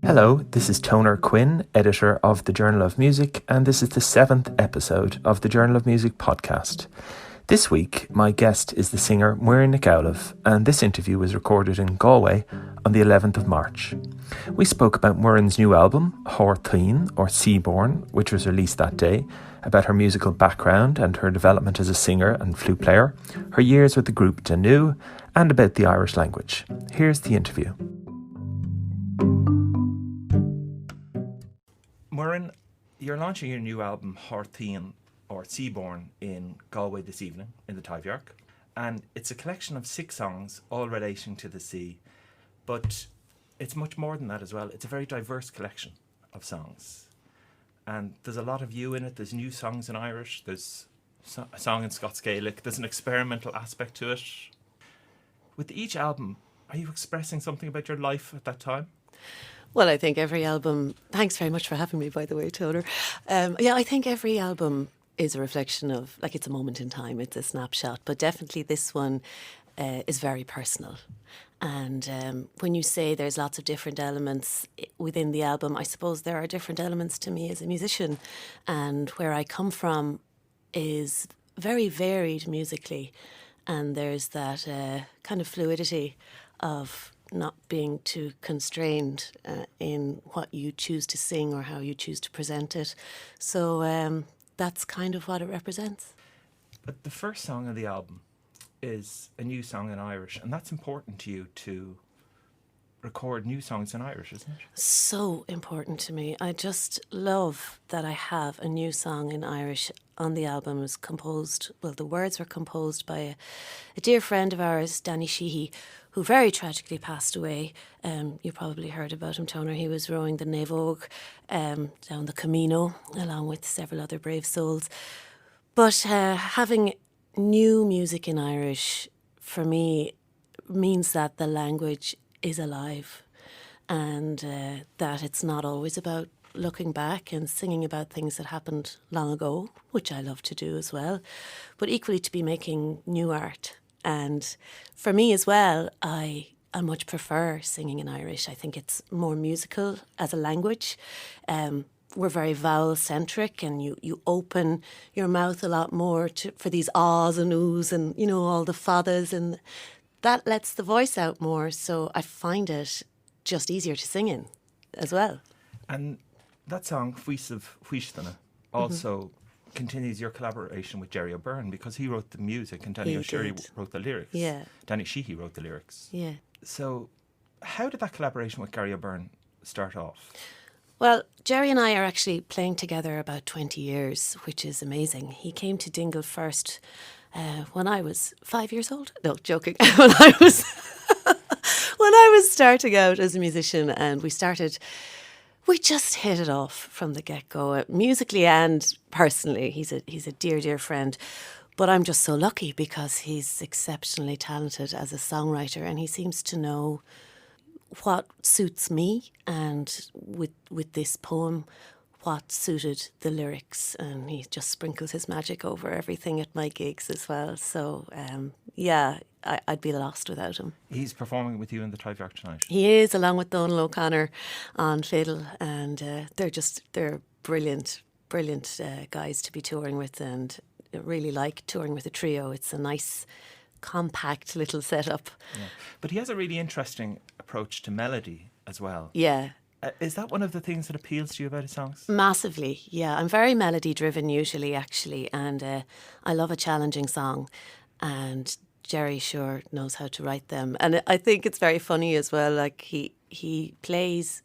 Hello, this is Toner Quinn, editor of the Journal of Music, and this is the 7th episode of the Journal of Music podcast. This week, my guest is the singer Muireann Nic Amhlaoibh, and this interview was recorded in Galway on the 11th of March. We spoke about Muireann's new album, Thar Toinn, or Seaborne, which was released that day, about her musical background and her development as a singer and flute player, her years with the group Danú, and about the Irish language. Here's the interview. Muireann, you're launching your new album, Thar Toinn, or Seaborne, in Galway this evening, in the Taibhdearc. And it's a collection of 6 songs, all relating to the sea. But it's much more than that as well. It's a very diverse collection of songs. And there's a lot of you in it. There's new songs in Irish. There's a song in Scots Gaelic. There's an experimental aspect to it. With each album, are you expressing something about your life at that time? Well, I think every album... Thanks very much for having me, by the way, Toner. I think every album is a reflection of, like, it's a moment in time, it's a snapshot. But definitely this one is very personal. And when you say there's lots of different elements within the album, I suppose there are different elements to me as a musician. And where I come from is very varied musically. And there's that kind of fluidity of not being too constrained in what you choose to sing or how you choose to present it. So that's kind of what it represents. But the first song of the album is a new song in Irish, and that's important to you to record new songs in Irish, isn't it? So important to me. I just love that I have a new song in Irish on the album. It was composed, well, the words were composed by a dear friend of ours, Danny Sheehy, who very tragically passed away. You probably heard about him, Toner. He was rowing the Navogue down the Camino, along with several other brave souls. But having new music in Irish, for me, means that the language is alive and that it's not always about looking back and singing about things that happened long ago, which I love to do as well, but equally to be making new art. And for me as well, I much prefer singing in Irish. I think it's more musical as a language. We're very vowel-centric, and you open your mouth a lot more for these ahs and oohs and, you know, all the fadas, and that lets the voice out more. So I find it just easier to sing in as well. And that song, Fuis of Fuistana, also continues your collaboration with Jerry O'Byrne, because he wrote the music and Danny O'Sherry wrote the lyrics. Yeah. Danny Sheehy wrote the lyrics. Yeah. So how did that collaboration with Gary O'Byrne start off? Well, Jerry and I are actually playing together about 20 years, which is amazing. He came to Dingle first when I was 5 years old. No, joking. when I was starting out as a musician, and we just hit it off from the get-go, musically and personally. He's a dear, dear friend. But I'm just so lucky because he's exceptionally talented as a songwriter, and he seems to know what suits me, and with this poem, what suited the lyrics, and he just sprinkles his magic over everything at my gigs as well. So I'd be lost without him. He's performing with you in the Taibhdearc tonight. He is, along with Donal O'Connor on fiddle, and they're brilliant guys to be touring with, and I really like touring with a trio. It's a nice, compact little setup. Yeah. But he has a really interesting approach to melody as well. Yeah. Is that one of the things that appeals to you about his songs? Massively, yeah. I'm very melody driven usually, actually, and I love a challenging song, and Jerry sure knows how to write them. And I think it's very funny as well, like he plays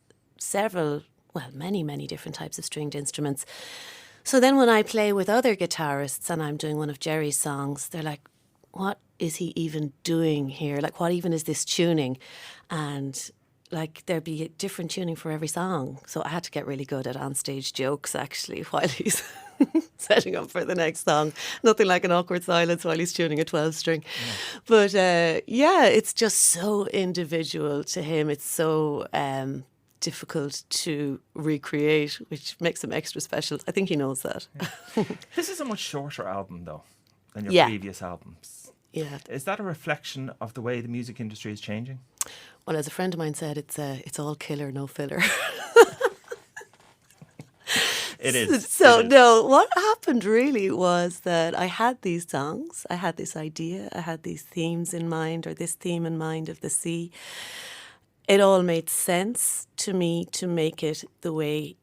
many different types of stringed instruments. So then when I play with other guitarists and I'm doing one of Jerry's songs, they're like, what is he even doing here? Like, what even is this tuning? And like, there'd be a different tuning for every song. So I had to get really good at onstage jokes, actually, while he's setting up for the next song. Nothing like an awkward silence while he's tuning a 12-string. Yeah. But it's just so individual to him. It's so difficult to recreate, which makes him extra special. I think he knows that. Yeah. This is a much shorter album, though, than your previous albums. Yeah. Is that a reflection of the way the music industry is changing? Well, as a friend of mine said, it's all killer, no filler. It is. So, It is. no, what happened really was that I had these songs, I had this idea, I had these themes in mind, or this theme in mind of the sea. It all made sense to me to make it the way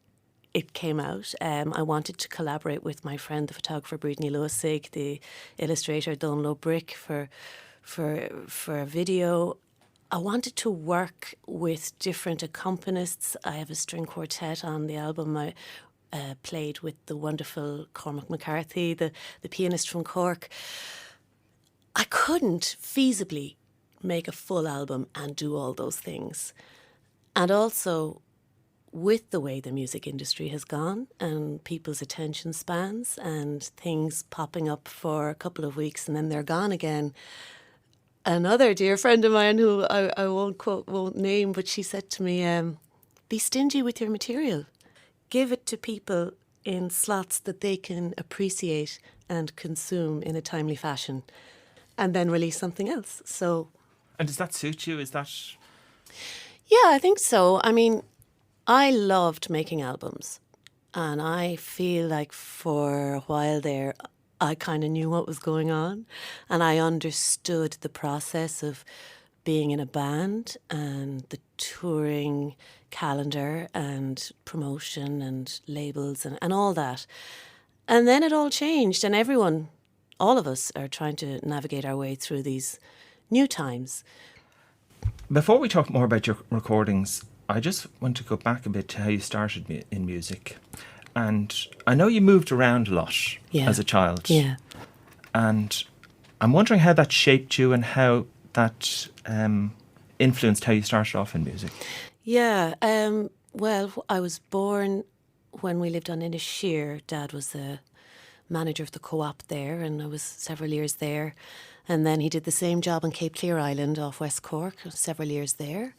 it came out. I wanted to collaborate with my friend, the photographer Brittany Luasig, the illustrator Donlo Brick for a video. I wanted to work with different accompanists. I have a string quartet on the album. I played with the wonderful Cormac McCarthy, the pianist from Cork. I couldn't feasibly make a full album and do all those things. And also, with the way the music industry has gone and people's attention spans and things popping up for a couple of weeks and then they're gone again, another dear friend of mine who I won't name, but she said to me, be stingy with your material. Give it to people in slots that they can appreciate and consume in a timely fashion, and then release something else. So, And does that suit you? Is that... yeah, I think so. I mean, I loved making albums, and I feel like for a while there, I kind of knew what was going on, and I understood the process of being in a band and the touring calendar and promotion and labels and all that. And then it all changed, and everyone, all of us, are trying to navigate our way through these new times. Before we talk more about your recordings, I just want to go back a bit to how you started in music. And I know you moved around a lot as a child. Yeah. And I'm wondering how that shaped you and how that influenced how you started off in music. Yeah. Well, I was born when we lived on Innisheer. Dad was the manager of the co-op there, and I was several years there. And then he did the same job on Cape Clear Island off West Cork, several years there.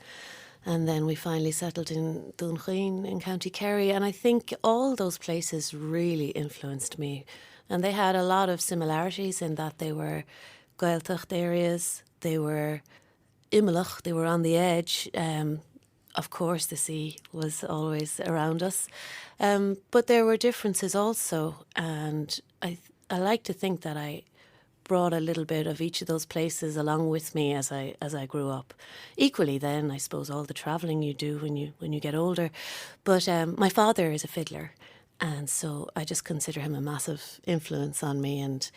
And then we finally settled in Danú in County Kerry. And I think all those places really influenced me. And they had a lot of similarities in that they were Gaeltacht areas, they were Imelach, they were on the edge. Of course, the sea was always around us. But there were differences also. And I like to think that I brought a little bit of each of those places along with me as I grew up. Equally then, I suppose, all the travelling you do when you get older. But my father is a fiddler, and so I just consider him a massive influence on me. And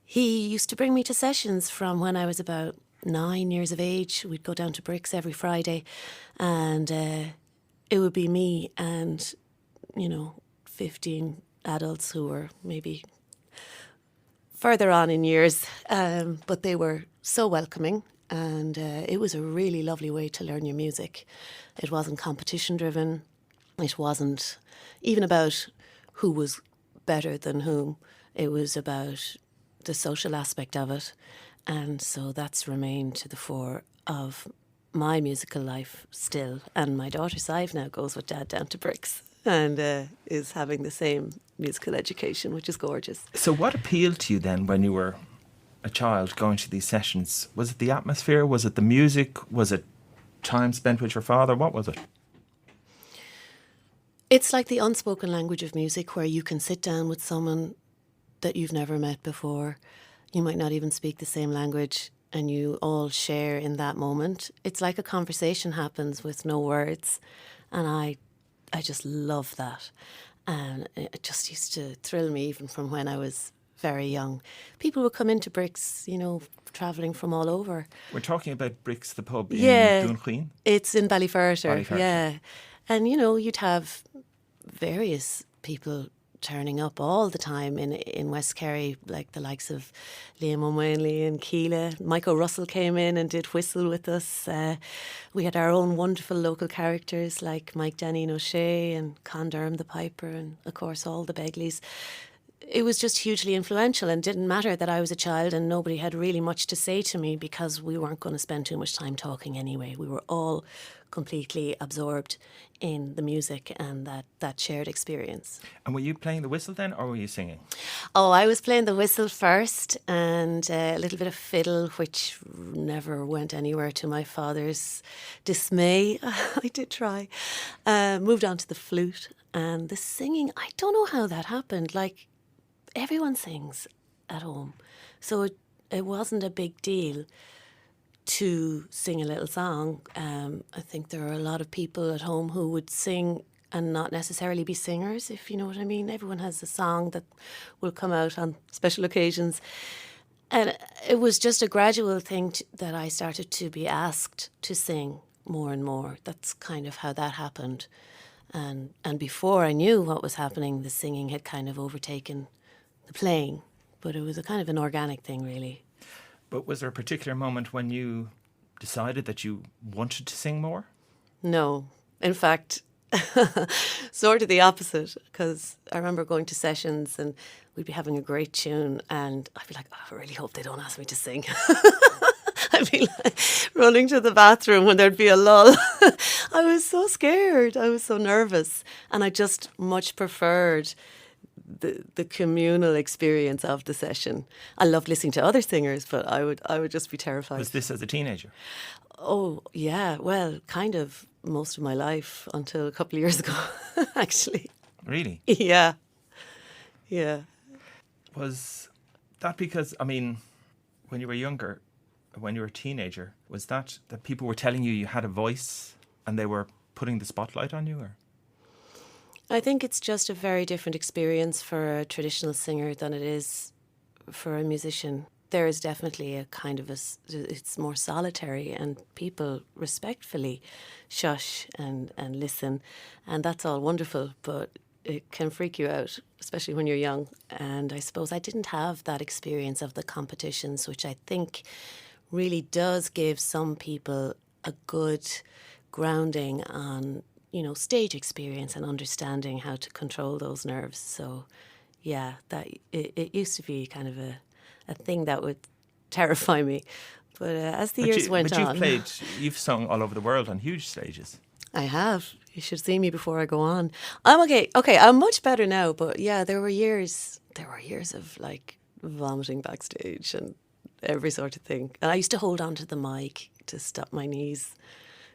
he used to bring me to sessions from when I was about 9 years of age. We'd go down to Bricks every Friday, and it would be me and, 15 adults who were maybe further on in years, but they were so welcoming, and it was a really lovely way to learn your music. It wasn't competition driven. It wasn't even about who was better than whom. It was about the social aspect of it, and so that's remained to the fore of my musical life still. And my daughter Sive now goes with Dad down to Bricks and is having the same musical education, which is gorgeous. So what appealed to you then when you were a child going to these sessions? Was it the atmosphere? Was it the music? Was it time spent with your father? What was it? It's like the unspoken language of music, where you can sit down with someone that you've never met before. You might not even speak the same language, and you all share in that moment. It's like a conversation happens with no words, and I just love that. And it just used to thrill me even from when I was very young. People would come into Bricks, travelling from all over. We're talking about Bricks, the pub in Danú Quinn? It's in Ballyferter, Ballyferter. yeah. And, you'd have various people turning up all the time in West Kerry, like the likes of Liam O'Malley and Keela. Michael Russell came in and did whistle with us. We had our own wonderful local characters like Mike Danny O'Shea and Con Durham the Piper, and of course all the Begleys. it was just hugely influential, and didn't matter that I was a child and nobody had really much to say to me because we weren't going to spend too much time talking anyway. We were all completely absorbed in the music and that shared experience. And were you playing the whistle then, or were you singing? Oh, I was playing the whistle first and a little bit of fiddle, which never went anywhere to my father's dismay. I did try. Moved on to the flute and the singing. I don't know how that happened. Like, everyone sings at home. So it wasn't a big deal to sing a little song. I think there are a lot of people at home who would sing and not necessarily be singers, if you know what I mean. Everyone has a song that will come out on special occasions. And it was just a gradual thing that I started to be asked to sing more and more. That's kind of how that happened. And before I knew what was happening, the singing had kind of overtaken the playing. But it was a kind of an organic thing, really. But was there a particular moment when you decided that you wanted to sing more? No. In fact, sort of the opposite, because I remember going to sessions and we'd be having a great tune and I'd be like, oh, I really hope they don't ask me to sing. I'd be like running to the bathroom when there'd be a lull. I was so scared. I was so nervous. And I just much preferred the communal experience of the session. I loved listening to other singers, but I would just be terrified. Was this as a teenager? Oh, yeah. Well, kind of most of my life until a couple of years ago, actually. Really? Yeah. Yeah. Was that because, I mean, when you were younger, when you were a teenager, was that people were telling you had a voice and they were putting the spotlight on you? Or? I think it's just a very different experience for a traditional singer than it is for a musician. There is definitely a kind of it's more solitary and people respectfully shush and listen. And that's all wonderful, but it can freak you out, especially when you're young. And I suppose I didn't have that experience of the competitions, which I think really does give some people a good grounding on, you know, stage experience and understanding how to control those nerves. So, yeah, that it used to be kind of a thing that would terrify me. But as the years went on... You've sung all over the world on huge stages. I have. You should see me before I go on. I'm okay. Okay, I'm much better now. But yeah, there were years of like vomiting backstage and every sort of thing. And I used to hold on to the mic to stop my knees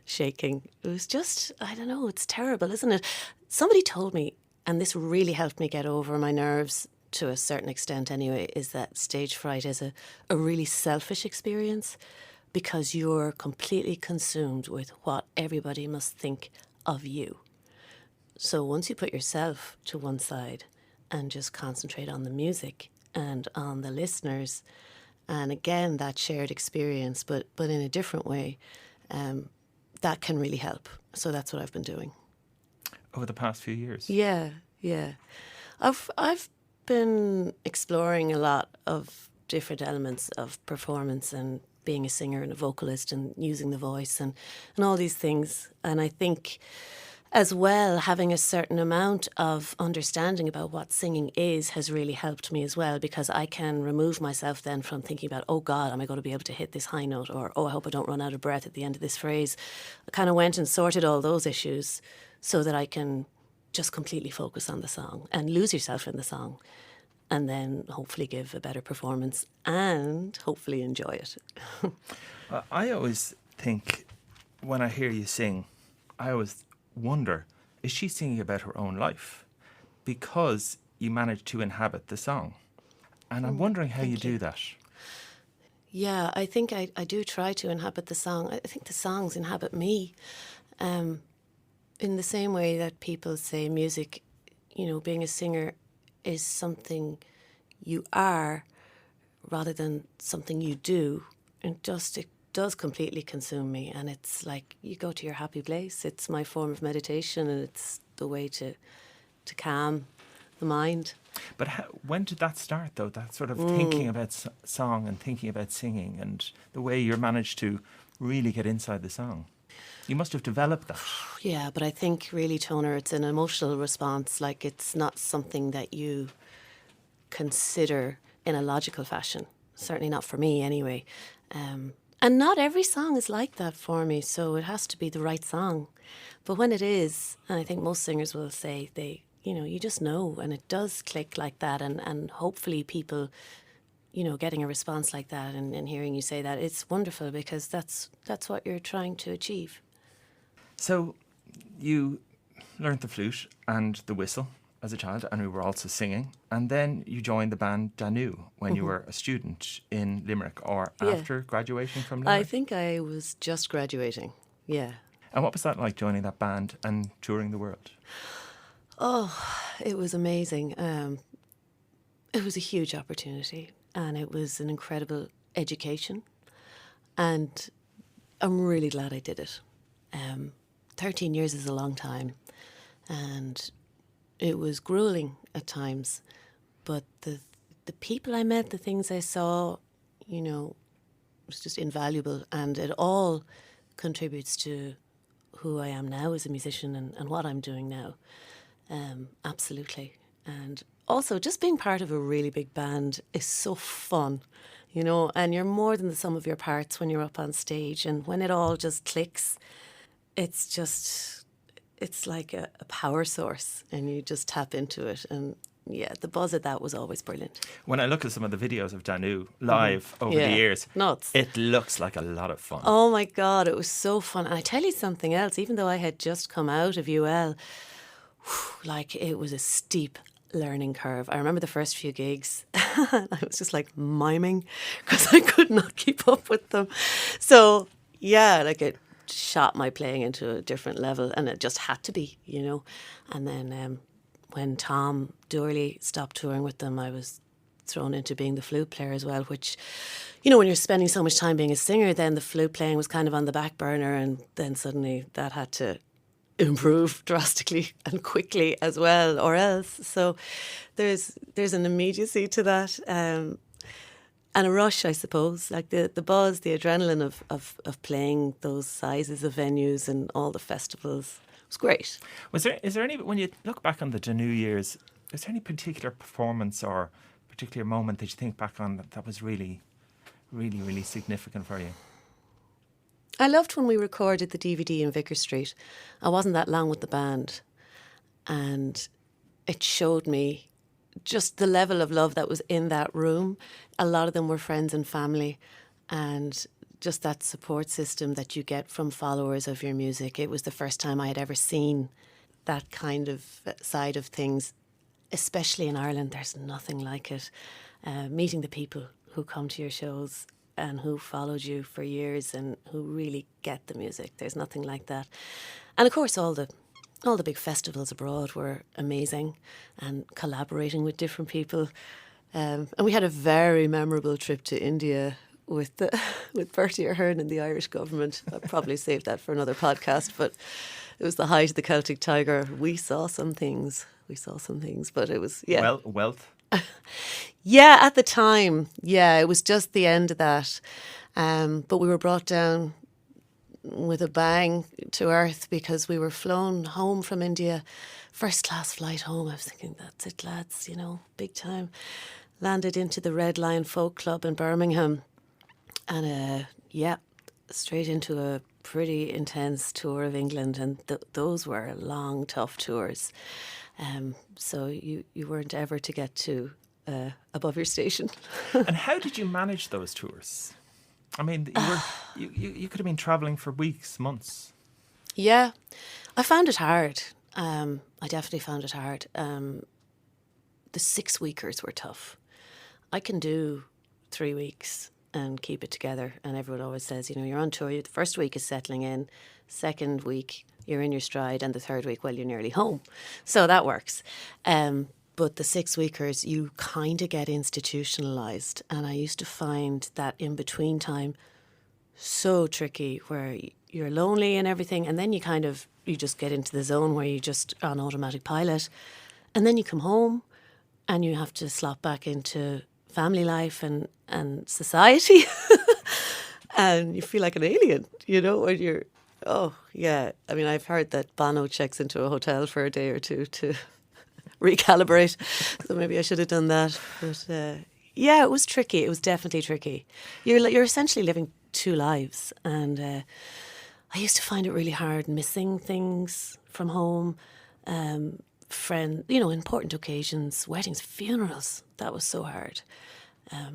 shaking. It was just, I don't know, it's terrible, isn't it? Somebody told me, and this really helped me get over my nerves to a certain extent anyway, is that stage fright is a really selfish experience because you're completely consumed with what everybody must think of you. So once you put yourself to one side and just concentrate on the music and on the listeners, and again, that shared experience, but in a different way, that can really help. So that's what I've been doing. Over the past few years? Yeah. I've been exploring a lot of different elements of performance and being a singer and a vocalist and using the voice and all these things. And I think as well, having a certain amount of understanding about what singing is has really helped me as well, because I can remove myself then from thinking about, oh God, am I going to be able to hit this high note? Or, oh, I hope I don't run out of breath at the end of this phrase. I kind of went and sorted all those issues so that I can just completely focus on the song and lose yourself in the song and then hopefully give a better performance and hopefully enjoy it. I always think when I hear you sing, I always wonder, is she singing about her own life? Because you manage to inhabit the song. And I'm wondering how you do that. Yeah, I think I do try to inhabit the song. I think the songs inhabit me. In the same way that people say music, you know, being a singer is something you are rather than something you do. And just it does completely consume me. And it's like you go to your happy place. It's my form of meditation and it's the way to calm the mind. But when did that start, though? That sort of thinking about song and thinking about singing and the way you managed to really get inside the song. You must have developed that. Yeah, but I think really, Toner, it's an emotional response. Like it's not something that you consider in a logical fashion. Certainly not for me anyway. And not every song is like that for me, so it has to be the right song. But when it is, and I think most singers will say you just know, and it does click like that, and hopefully people, getting a response like that and hearing you say that, it's wonderful, because that's what you're trying to achieve. So you learnt the flute and the whistle as a child, and we were also singing. And then you joined the band Danú when you were a student in Limerick, or after graduating from Limerick? I think I was just graduating, yeah. And what was that like, joining that band and touring the world? Oh, it was amazing. It was a huge opportunity, and it was an incredible education. And I'm really glad I did it. 13 years is a long time, and it was grueling at times, but the people I met, the things I saw, was just invaluable, and it all contributes to who I am now as a musician and what I'm doing now. Absolutely. And also, just being part of a really big band is so fun, and you're more than the sum of your parts when you're up on stage, and when it all just clicks, it's like a power source, and you just tap into it. And yeah, the buzz of that was always brilliant. When I look at some of the videos of Danú live over the years, nuts. It looks like a lot of fun. Oh my God, it was so fun. And I tell you something else, even though I had just come out of UL, it was a steep learning curve. I remember the first few gigs, I was just like miming because I could not keep up with them. So yeah, it shot my playing into a different level, and it just had to be, And then when Tom Doorley stopped touring with them, I was thrown into being the flute player as well, which, when you're spending so much time being a singer, then the flute playing was kind of on the back burner, and then suddenly that had to improve drastically and quickly as well, or else. So there's an immediacy to that, and a rush, I suppose, like the buzz, the adrenaline of playing those sizes of venues and all the festivals. It was great. Is there any, when you look back on the Danú years, is there any particular performance or particular moment that you think back on that was really, really, really significant for you? I loved when we recorded the DVD in Vicar Street. I wasn't that long with the band, and it showed me just the level of love that was in that room. A lot of them were friends and family, and just that support system that you get from followers of your music. It was the first time I had ever seen that kind of side of things, especially in Ireland. There's nothing like it. Meeting the people who come to your shows and who followed you for years and who really get the music. There's nothing like that. And of course, all the big festivals abroad were amazing, and collaborating with different people. And we had a very memorable trip to India with Bertie Ahern and the Irish government. I'll probably save that for another podcast, but it was the height of the Celtic Tiger. We saw some things, but it was, yeah. Well, wealth. Yeah, at the time, yeah, it was just the end of that. But we were brought down with a bang to earth because we were flown home from India, first class flight home. I was thinking, that's it, lads, big time. Landed into the Red Lion Folk Club in Birmingham, and straight into a pretty intense tour of England, and those were long, tough tours. So you weren't ever to get to above your station. And how did you manage those tours? I mean, you could have been travelling for weeks, months. Yeah, I found it hard. I definitely found it hard. The 6-weekers were tough. I can do 3 weeks and keep it together. And everyone always says, you're on tour. The first week is settling in. Second week, you're in your stride. And the third week, well, you're nearly home. So that works. But the 6-weekers, you kind of get institutionalised. And I used to find that in-between time so tricky, where you're lonely and everything. And then you just get into the zone where you just on automatic pilot. And then you come home and you have to slot back into family life and society. And you feel like an alien, when you're, oh, yeah. I mean, I've heard that Bono checks into a hotel for a day or two to recalibrate. So maybe I should have done that. But yeah, it was tricky. It was definitely tricky. You're essentially living two lives, and I used to find it really hard missing things from home. Important occasions, weddings, funerals. That was so hard.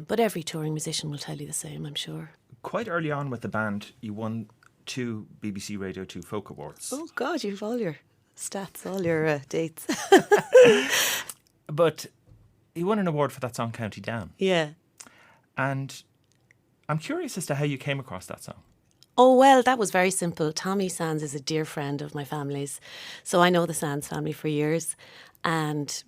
But every touring musician will tell you the same, I'm sure. Quite early on with the band, you won 2 BBC Radio 2 Folk Awards. Oh, God, you've all your stats, all your dates. But you won an award for that song, County Down. Yeah. And I'm curious as to how you came across that song. Oh, well, that was very simple. Tommy Sands is a dear friend of my family's. So I know the Sands family for years. And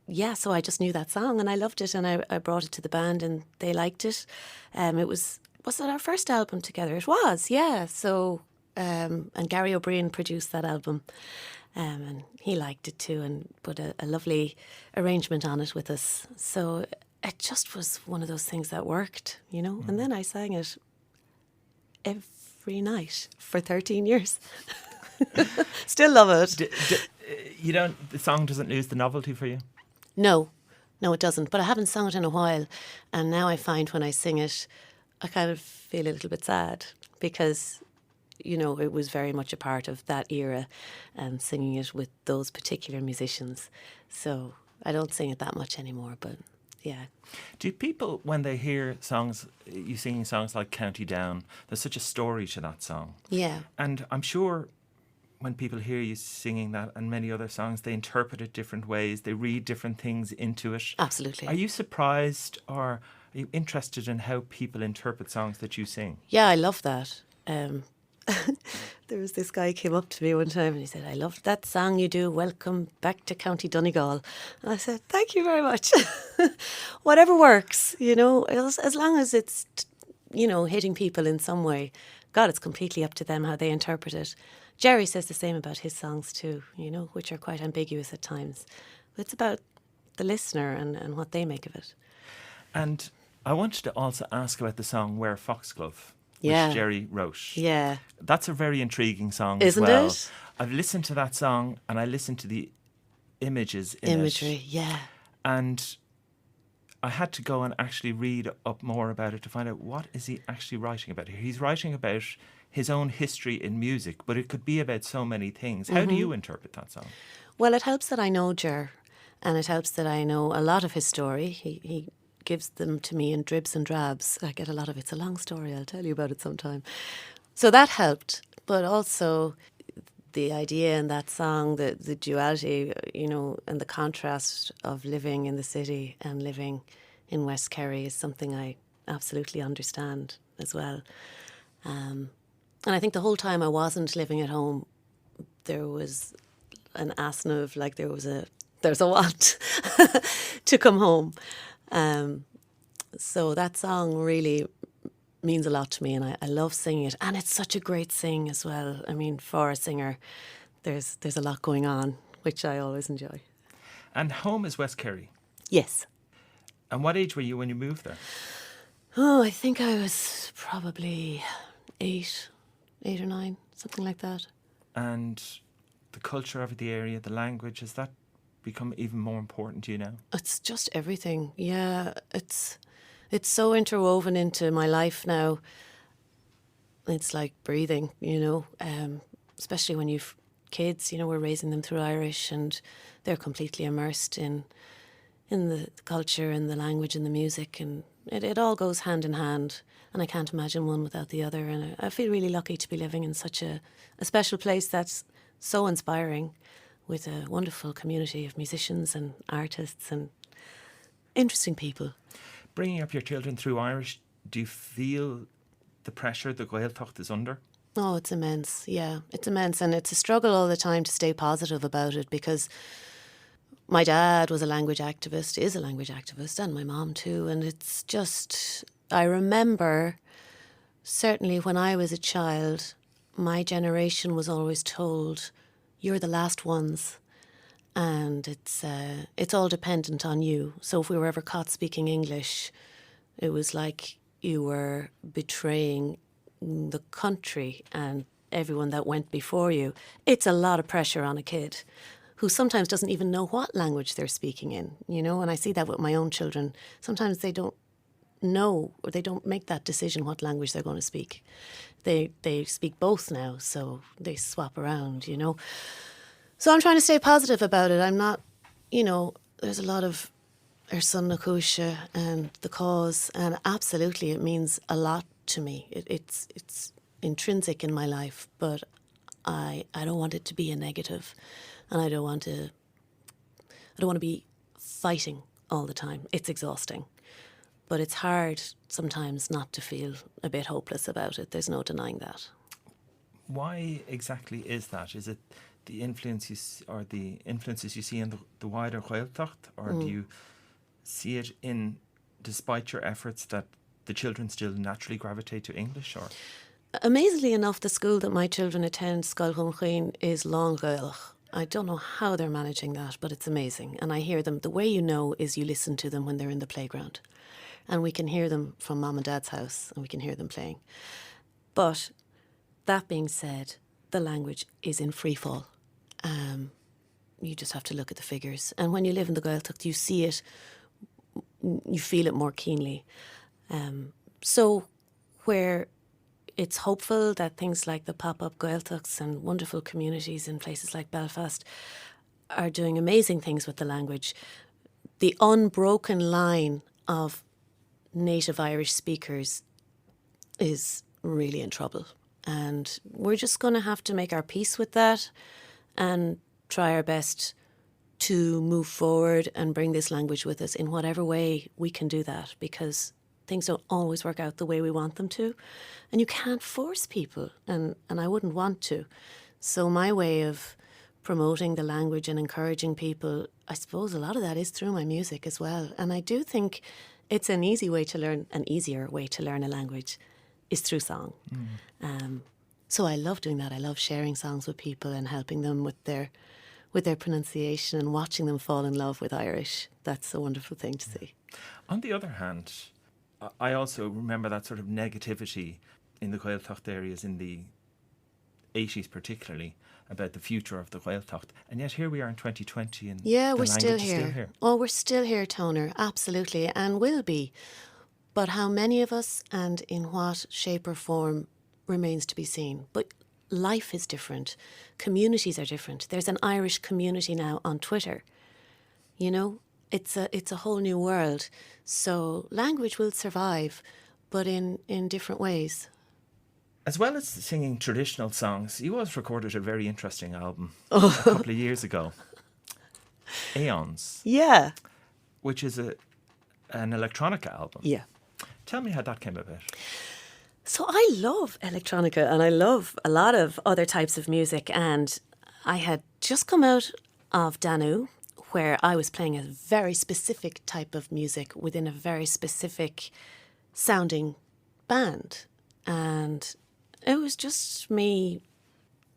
yeah, so I just knew that song and I loved it, and I brought it to the band and they liked it. Was it our first album together? It was, yeah. So, and Gary O'Brien produced that album. And he liked it too, and put a lovely arrangement on it with us. So it just was one of those things that worked, you know. And then I sang it every night for 13 years. Still love it. The song doesn't lose the novelty for you? No, it doesn't. But I haven't sung it in a while, and now I find when I sing it, I kind of feel a little bit sad because, you know, it was very much a part of that era and singing it with those particular musicians. So I don't sing it that much anymore, but yeah. Do people, when they hear songs, you singing songs like County Down, there's such a story to that song. Yeah. And I'm sure when people hear you singing that and many other songs, they interpret it different ways, they read different things into it. Absolutely. Are you surprised or are you interested in how people interpret songs that you sing? Yeah, I love that. There was this guy came up to me one time and he said, "I loved that song you do, Welcome Back to County Donegal." And I said, "Thank you very much." Whatever works, you know, as long as it's, you know, hitting people in some way. God, it's completely up to them how they interpret it. Jerry says the same about his songs too, you know, which are quite ambiguous at times. It's about the listener and what they make of it. And I wanted to also ask about the song Wear Foxglove, yeah. which Jerry wrote. Yeah. That's a very intriguing song Isn't as well. it? I've listened to that song and I listened to the images in Imagery, it. yeah. And I had to go and actually read up more about it to find out what is he actually writing about here. He's writing about his own history in music, but it could be about so many things. How do you interpret that song? Well, it helps that I know Ger, and it helps that I know a lot of his story. He gives them to me in dribs and drabs. I get a lot of it's a long story. I'll tell you about it sometime. So that helped, but also the idea in that song, the duality, you know, and the contrast of living in the city and living in West Kerry is something I absolutely understand as well. And I think the whole time I wasn't living at home, there was an asna of like there's a want to come home. So that song really means a lot to me, and I love singing it. And it's such a great sing as well. I mean, for a singer, there's a lot going on, which I always enjoy. And home is West Kerry? Yes. And what age were you when you moved there? Oh, I think I was probably 8 or 9, something like that. And the culture of the area, the language, has that become even more important to you now? It's just everything. Yeah, it's so interwoven into my life now. It's like breathing, you know, especially when you've kids, you know, we're raising them through Irish and they're completely immersed in the culture and the language and the music, and it all goes hand in hand, and I can't imagine one without the other. And I feel really lucky to be living in such a special place that's so inspiring, with a wonderful community of musicians and artists and interesting people. Bringing up your children through Irish, do you feel the pressure the Gaeltacht is under? Oh, it's immense. Yeah, it's immense. And it's a struggle all the time to stay positive about it, because my dad was a language activist, is a language activist, and my mom too. And it's just, I remember certainly when I was a child, my generation was always told, you're the last ones, and it's all dependent on you. So if we were ever caught speaking English, it was like you were betraying the country and everyone that went before you. It's a lot of pressure on a kid. who sometimes doesn't even know what language they're speaking in, you know, and I see that with my own children. Sometimes they don't know, or they don't make that decision what language they're going to speak. They speak both now, so they swap around, you know. So I'm trying to stay positive about it. I'm not, you know, there's a lot of Son na Cúise and the cause, and absolutely it means a lot to me. It's intrinsic in my life, but I don't want it to be a negative, and I don't want to be fighting all the time. It's exhausting. But it's hard sometimes not to feel a bit hopeless about it. There's no denying that. Why exactly is that? Is it the influences you see in the wider Gaeltacht, or do you see it in, despite your efforts, that the children still naturally gravitate to English? Or amazingly enough, the school that my children attend, Toner Quinn, is Long Gaelach. I don't know how they're managing that, but it's amazing. And I hear them. The way you know is you listen to them when they're in the playground. And we can hear them from Mum and Dad's house, and we can hear them playing. But that being said, the language is in free fall. You just have to look at the figures. And when you live in the Gaeltacht, you see it, you feel it more keenly. So where it's hopeful that things like the pop-up Gaeltachts and wonderful communities in places like Belfast are doing amazing things with the language, the unbroken line of native Irish speakers is really in trouble. And we're just going to have to make our peace with that and try our best to move forward and bring this language with us in whatever way we can do that, because things don't always work out the way we want them to. And you can't force people, and I wouldn't want to. So my way of promoting the language and encouraging people, I suppose a lot of that is through my music as well. And I do think it's an easier way to learn a language is through song. So I love doing that. I love sharing songs with people and helping them with their pronunciation and watching them fall in love with Irish. That's a wonderful thing to see. on the other hand, I also remember that sort of negativity in the Gaeltacht areas in the 80s particularly, about the future of the Gaeltacht. And yet here we are in 2020 and we're still here. Oh, we're still here, Toner, absolutely, and will be. But how many of us and in what shape or form remains to be seen. But life is different. Communities are different. There's an Irish community now on Twitter. You know, it's a whole new world. So language will survive, but in different ways. As well as singing traditional songs, you also recorded a very interesting album a couple of years ago, Aeons. Yeah. Which is an electronica album. Yeah. Tell me how that came about. So I love electronica and I love a lot of other types of music, and I had just come out of Danú, where I was playing a very specific type of music within a very specific sounding band. And it was just me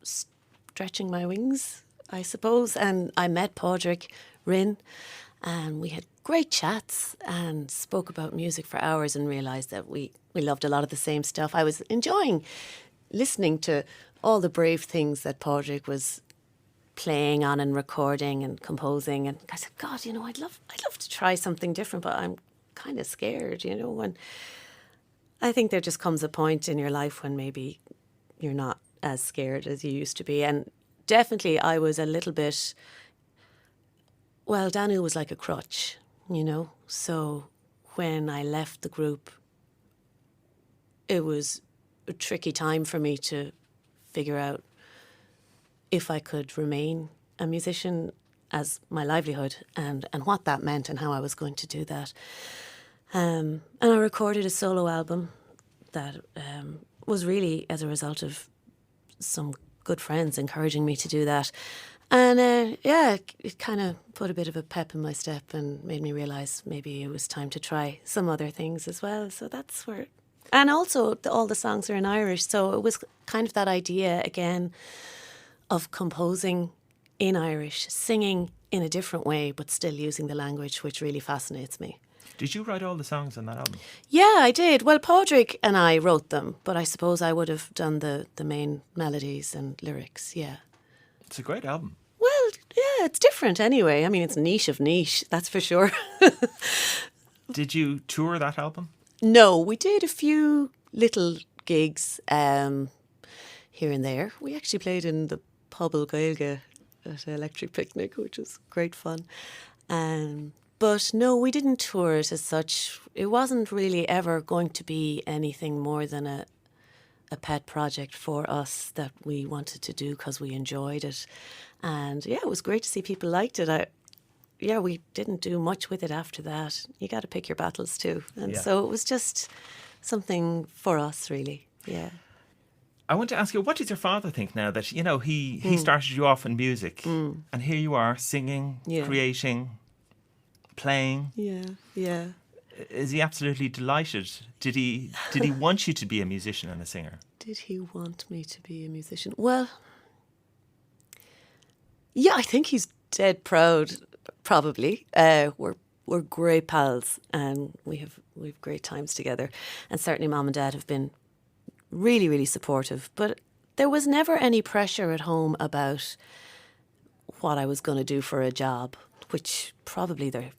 stretching my wings, I suppose. And I met Pádraig Rinn, and we had great chats and spoke about music for hours and realised that we loved a lot of the same stuff. I was enjoying listening to all the brave things that Pádraig was playing on and recording and composing. And I said, God, you know, I'd love to try something different, but I'm kind of scared, you know. And I think there just comes a point in your life when maybe you're not as scared as you used to be. And definitely I was a little bit, well, Danú was like a crutch, you know. So when I left the group, it was a tricky time for me to figure out if I could remain a musician as my livelihood and what that meant and how I was going to do that. And I recorded a solo album that was really as a result of some good friends encouraging me to do that. And it kind of put a bit of a pep in my step and made me realise maybe it was time to try some other things as well. So that's where... And also all the songs are in Irish, so it was kind of that idea again of composing in Irish, singing in a different way, but still using the language, which really fascinates me. Did you write all the songs on that album? Yeah, I did. Well, Pádraig and I wrote them, but I suppose I would have done the main melodies and lyrics, yeah. It's a great album. Well, yeah, it's different anyway. I mean, it's niche of niche, that's for sure. Did you tour that album? No, we did a few little gigs here and there. We actually played in the Pobble Gaeilge at Electric Picnic, which was great fun. But no, we didn't tour it as such. It wasn't really ever going to be anything more than a pet project for us that we wanted to do because we enjoyed it. And yeah, it was great to see people liked it. We didn't do much with it after that. You got to pick your battles too. And so it was just something for us, really. Yeah. I want to ask you, what does your father think now that, he started you off in music and here you are singing, creating, playing? Yeah. Is he absolutely delighted? Did he want you to be a musician and a singer? Did he want me to be a musician? Well, yeah, I think he's dead proud. Probably. We're great pals, and we've great times together. And certainly, Mum and Dad have been really, really supportive. But there was never any pressure at home about what I was going to do for a job, which probably there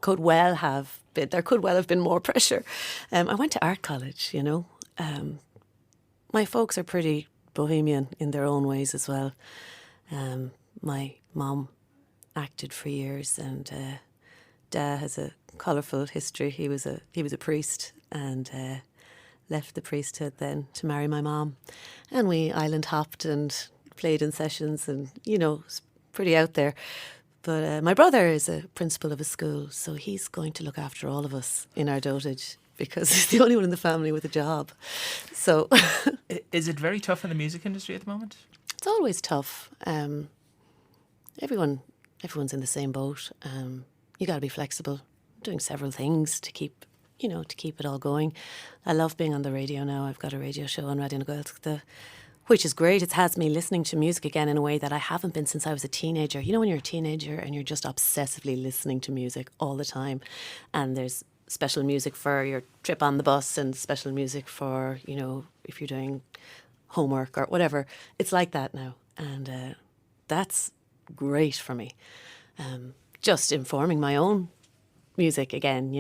could well have been more pressure. I went to art college. My folks are pretty bohemian in their own ways as well. My mum acted for years, and Dad has a colourful history. He was a priest, and left the priesthood then to marry my mum, and we island hopped and played in sessions, and it's pretty out there. But my brother is a principal of a school, so he's going to look after all of us in our dotage because he's the only one in the family with a job. So, is it very tough in the music industry at the moment? It's always tough. Everyone's in the same boat. You got to be flexible, doing several things to keep it all going. I love being on the radio now. I've got a radio show on Radio na Gaeltachta, which is great. It has me listening to music again in a way that I haven't been since I was a teenager. When you're a teenager and you're just obsessively listening to music all the time, and there's special music for your trip on the bus and special music for, if you're doing homework or whatever. It's like that now. And that's great for me. Just informing my own music again,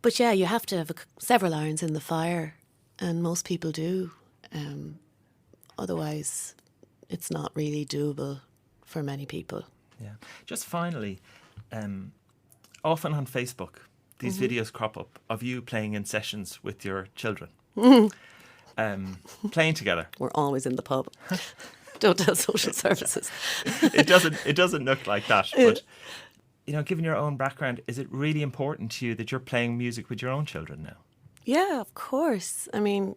But yeah, you have to have several irons in the fire, and most people do. Otherwise, it's not really doable for many people. Yeah. Just finally, often on Facebook, these videos crop up of you playing in sessions with your children, playing together. We're always in the pub. Don't tell social services. It doesn't look like that, but given your own background, is it really important to you that you're playing music with your own children now? Yeah, of course. I mean,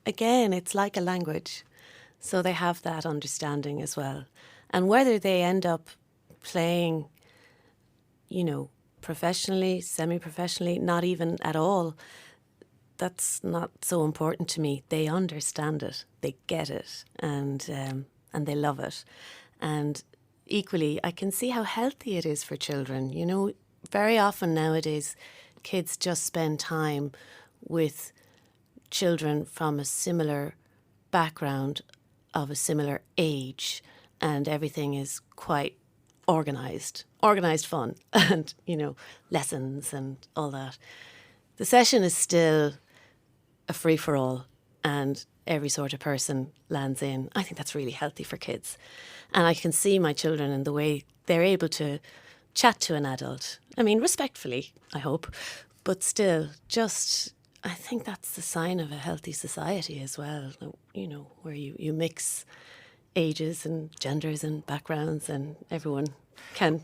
again, it's like a language, so they have that understanding as well. And whether they end up playing, professionally, semi-professionally, not even at all, that's not so important to me. They understand it, they get it, and they love it. And equally, I can see how healthy it is for children. Very often nowadays, kids just spend time with children from a similar background, of a similar age, and everything is quite organised fun, and, lessons and all that. The session is still a free-for-all, and every sort of person lands in. I think that's really healthy for kids. And I can see my children in the way they're able to chat to an adult. I mean, respectfully, I hope, but still, I think that's the sign of a healthy society as well, where you mix ages and genders and backgrounds, and everyone can.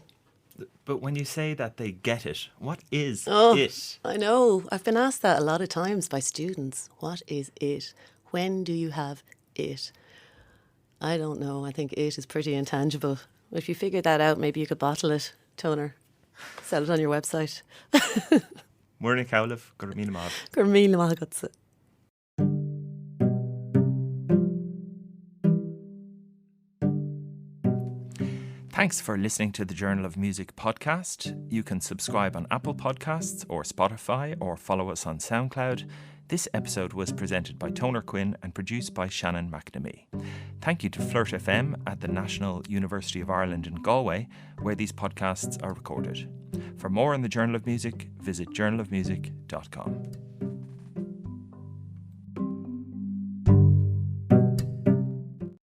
But when you say that they get it, what is it? I know. I've been asked that a lot of times by students. What is it? When do you have it? I don't know. I think it is pretty intangible. If you figured that out, maybe you could bottle it, Toner. Sell it on your website. Muireann Nic Amhlaoibh, gur míle maith. Gur míle maith agatsa. Thanks for listening to the Journal of Music podcast. You can subscribe on Apple Podcasts or Spotify, or follow us on SoundCloud. This episode was presented by Toner Quinn and produced by Shannon McNamee. Thank you to Flirt FM at the National University of Ireland in Galway, where these podcasts are recorded. For more on the Journal of Music, visit journalofmusic.com.